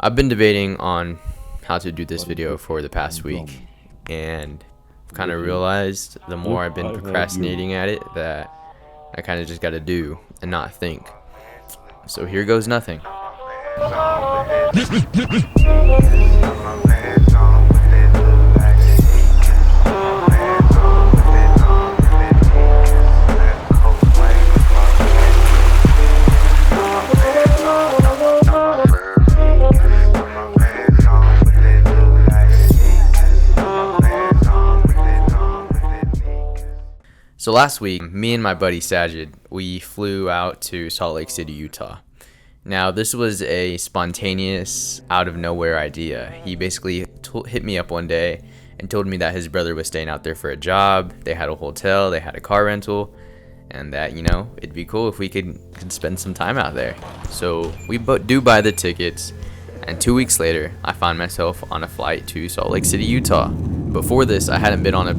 I've been debating on how to do this video for the past week, and I've kind of realized the more I've been procrastinating at it that I kind of just got to do and not think. So here goes nothing. So last week, me and my buddy Sajid, we flew out to Salt Lake City, Utah. Now, this was a spontaneous, out-of-nowhere idea. He basically hit me up one day and told me that his brother was staying out there for a job. They had a hotel, they had a car rental, and that, it'd be cool if we could spend some time out there. So we do buy the tickets, and 2 weeks later, I find myself on a flight to Salt Lake City, Utah. Before this, I hadn't been on a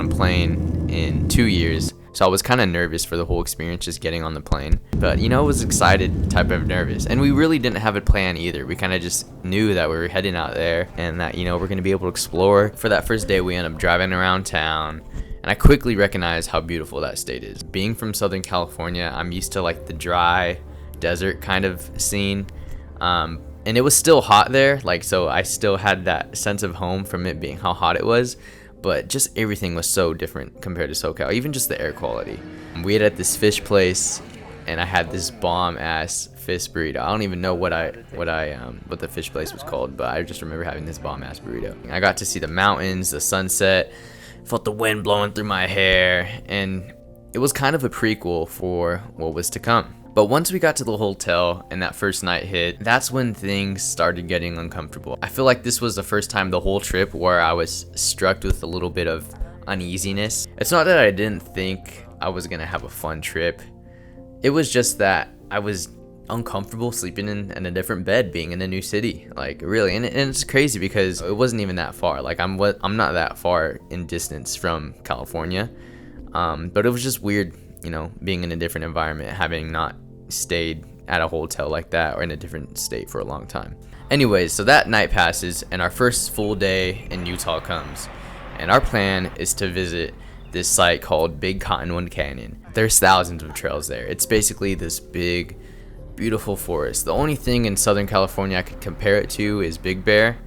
plane in 2 years, so I was kind of nervous for the whole experience just getting on the plane. But I was excited type of nervous, and we really didn't have a plan either. We kind of just knew that we were heading out there and that we're going to be able to explore. For that first day, we ended up driving around town, and I quickly recognized how beautiful that state is. Being from Southern California, I'm used to like the dry desert kind of scene, and it was still hot there, so I still had that sense of home from it being how hot it was. But just everything was so different compared to SoCal, even just the air quality. We ate at this fish place, and I had this bomb-ass fish burrito. I don't even know what the fish place was called, but I just remember having this bomb-ass burrito. I got to see the mountains, the sunset, felt the wind blowing through my hair, and it was kind of a prequel for what was to come. But once we got to the hotel and that first night hit, that's when things started getting uncomfortable. I feel like this was the first time the whole trip where I was struck with a little bit of uneasiness. It's not that I didn't think I was gonna have a fun trip. It was just that I was uncomfortable sleeping in a different bed, being in a new city, really. And it's crazy because it wasn't even that far. I'm not that far in distance from California, but it was just weird, being in a different environment, having not stayed at a hotel like that or in a different state for a long time. Anyways, so that night passes and our first full day in Utah comes, and our plan is to visit this site called Big Cottonwood Canyon. There's thousands of trails there. It's basically this big, beautiful forest. The only thing in Southern California I could compare it to is Big Bear,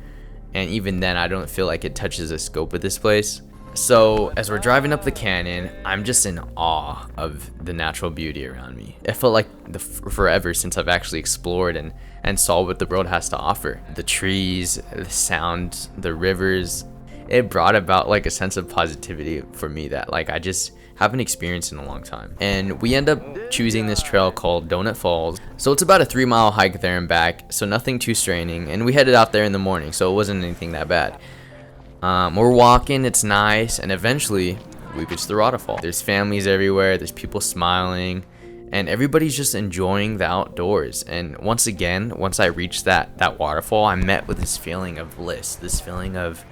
and even then I don't feel like it touches the scope of this place. So as we're driving up the canyon, I'm just in awe of the natural beauty around me. It felt like forever since I've actually explored and saw what the world has to offer. The trees, the sound, the rivers, it brought about a sense of positivity for me that I just haven't experienced in a long time. And we end up choosing this trail called Donut Falls. So it's about a 3-mile hike there and back, so nothing too straining. And we headed out there in the morning, so it wasn't anything that bad. We're walking, it's nice, and eventually we reach the waterfall. There's families everywhere, there's people smiling, and everybody's just enjoying the outdoors. And once again, once I reached that waterfall, I met with this feeling of bliss, this feeling of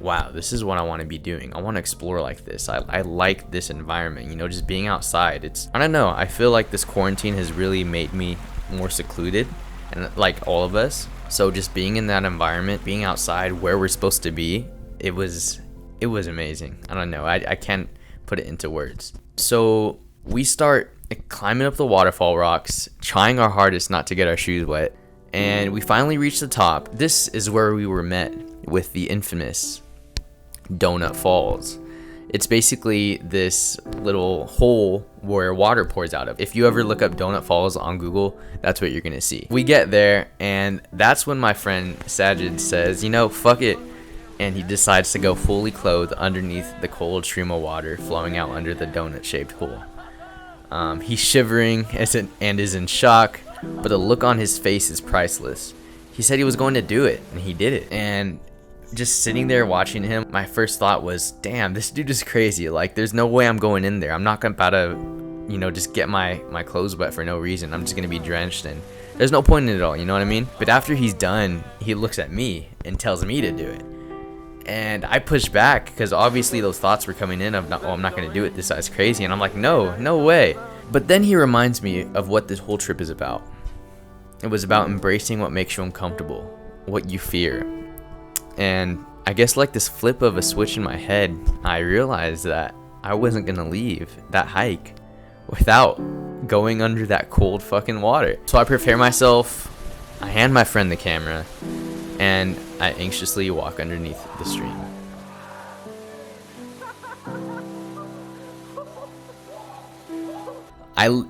wow, this is what I want to be doing. I want to explore like this. I like this environment, just being outside. I don't know, I feel like this quarantine has really made me more secluded, and like all of us. So just being in that environment, being outside where we're supposed to be, it was amazing. I don't know, I can't put it into words. So we start climbing up the waterfall rocks, trying our hardest not to get our shoes wet, and we finally reach the top. This is where we were met with the infamous Donut Falls. It's basically this little hole where water pours out of. If you ever look up Donut Falls on Google, that's what you're gonna see. We get there, and that's when my friend Sajid says, fuck it. And he decides to go fully clothed underneath the cold stream of water flowing out under the donut-shaped pool. He's shivering and is in shock, but the look on his face is priceless. He said he was going to do it, and he did it. And just sitting there watching him, my first thought was, damn, this dude is crazy. There's no way I'm going in there. I'm not about to, just get my clothes wet for no reason. I'm just going to be drenched, and there's no point in it all, you know what I mean? But after he's done, he looks at me and tells me to do it. And I pushed back because obviously those thoughts were coming in of, I'm not going to do it. This guy's crazy. And I'm like, no way. But then he reminds me of what this whole trip is about. It was about embracing what makes you uncomfortable, what you fear. And I guess like this flip of a switch in my head, I realized that I wasn't gonna leave that hike without going under that cold fucking water. So I prepare myself, I hand my friend the camera, and I anxiously walk underneath the stream.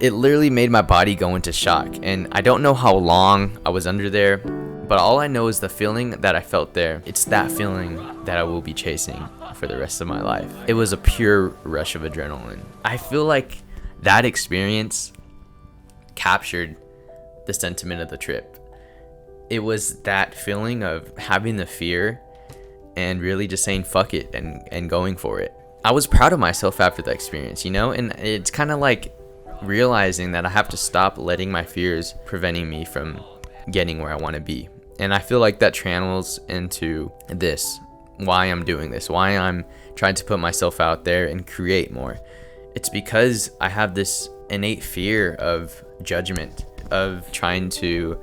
It literally made my body go into shock, and I don't know how long I was under there, but all I know is the feeling that I felt there. It's that feeling that I will be chasing for the rest of my life. It was a pure rush of adrenaline. I feel like that experience captured the sentiment of the trip. It was that feeling of having the fear and really just saying fuck it and going for it. I was proud of myself after the experience, you know, and it's kind of like realizing that I have to stop letting my fears preventing me from getting where I want to be. And I feel like that channels into this, why I'm doing this, why I'm trying to put myself out there and create more. It's because I have this innate fear of judgment, of trying to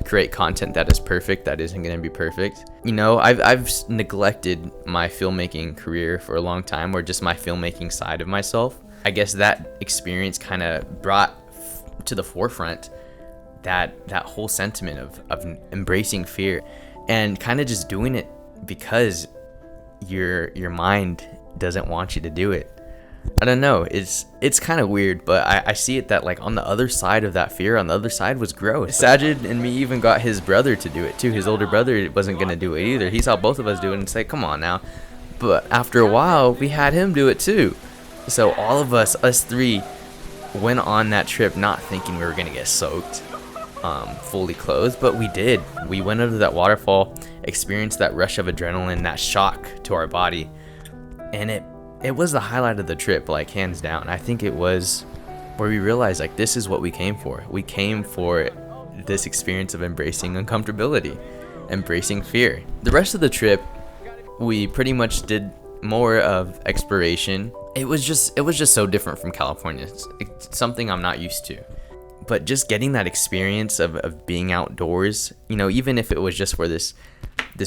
create content that is perfect, that isn't going to be perfect. You know, I've neglected my filmmaking career for a long time, or just my filmmaking side of myself. I guess that experience kind of brought to the forefront that whole sentiment of embracing fear and kind of just doing it because your mind doesn't want you to do it. I don't know, it's kind of weird, but I see it that like on the other side of that fear, on the other side was growth. Sajid and me even got his brother to do it too. His older brother wasn't gonna do it either. He saw both of us do it and say, come on now. But after a while, we had him do it too. So all of us three, went on that trip not thinking we were gonna get soaked, fully clothed, but we did. We went under that waterfall, experienced that rush of adrenaline, that shock to our body, and it was the highlight of the trip, like hands down. I think it was where we realized like this is what we came for. We came for this experience of embracing uncomfortability, embracing fear. The rest of the trip, we pretty much did more of exploration. It was just so different from California. It's something I'm not used to. But just getting that experience of being outdoors, you know, even if it was just for this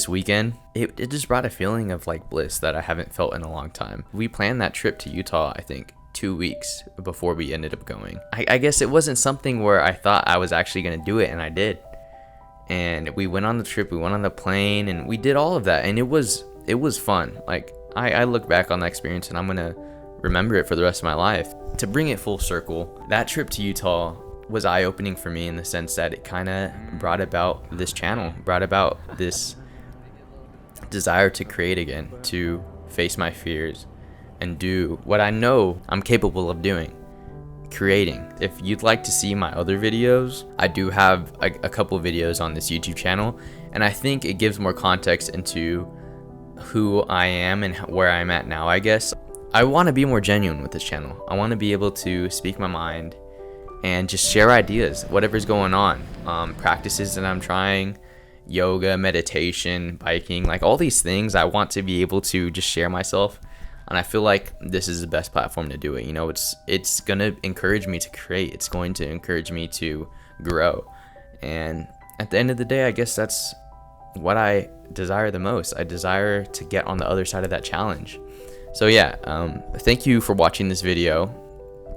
weekend, it just brought a feeling of like bliss that I haven't felt in a long time. We planned that trip to Utah, I think 2 weeks before we ended up going. I guess it wasn't something where I thought I was actually gonna do it, and I did. And we went on the trip, we went on the plane, and we did all of that, and it was fun. Like I look back on that experience and I'm gonna remember it for the rest of my life. To bring it full circle, that trip to Utah was eye-opening for me in the sense that it kind of brought about this channel, brought about this desire to create again, to face my fears and do what I know I'm capable of doing, creating. If you'd like to see my other videos, I do have a couple videos on this YouTube channel, and I think it gives more context into who I am and where I'm at now, I guess. I want to be more genuine with this channel. I want to be able to speak my mind and just share ideas, whatever's going on, practices that I'm trying, yoga, meditation, biking, like all these things. I want to be able to just share myself, and I feel like this is the best platform to do it. You know, it's gonna encourage me to create. It's going to encourage me to grow, and at the end of the day, I guess that's what I desire the most. I desire to get on the other side of that challenge. So yeah, thank you for watching this video.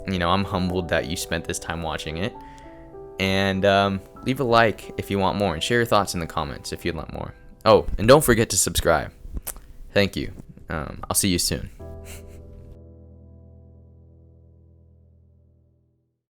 You know, I'm humbled that you spent this time watching it. And leave a like if you want more, and share your thoughts in the comments if you'd want more. Oh, and don't forget to subscribe. Thank you. I'll see you soon.